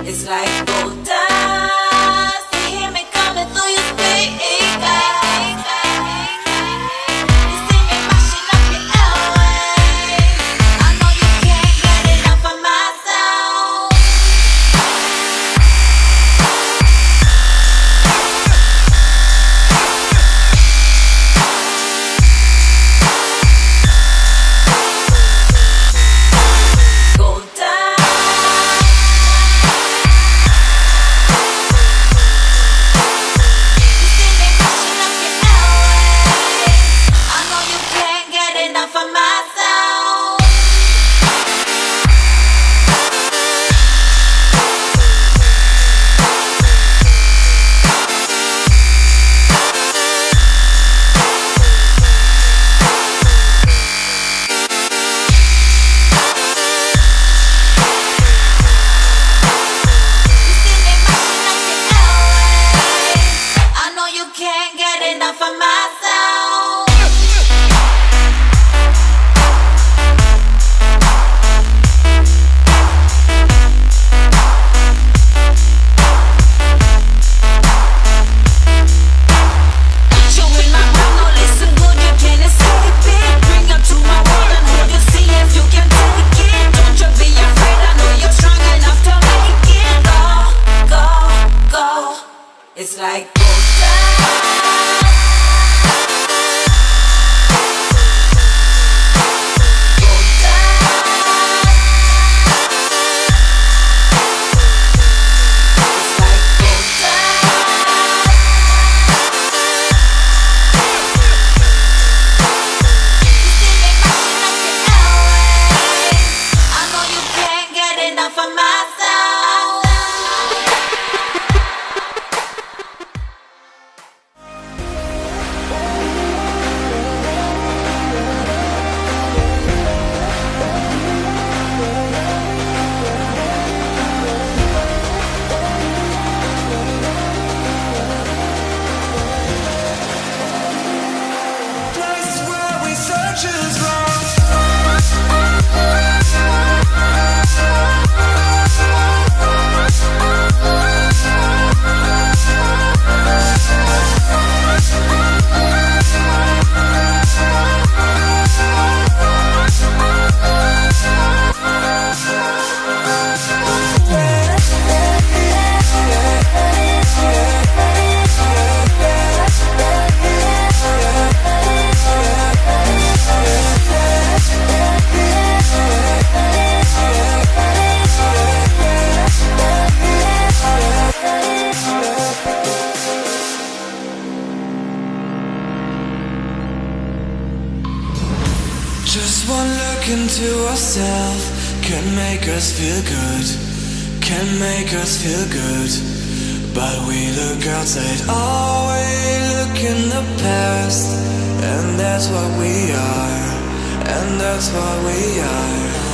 It's like gold dust. You hear me coming through your speakers. You see me mashing up your airwaves. I know you can't get enough of my sound. Gold dust. For myself, I know you can't get enough of myself. It's like just one look into ourselves can make us feel good, can make us feel good. But we look outside, oh, we look in the past, and that's what we are, and that's what we are.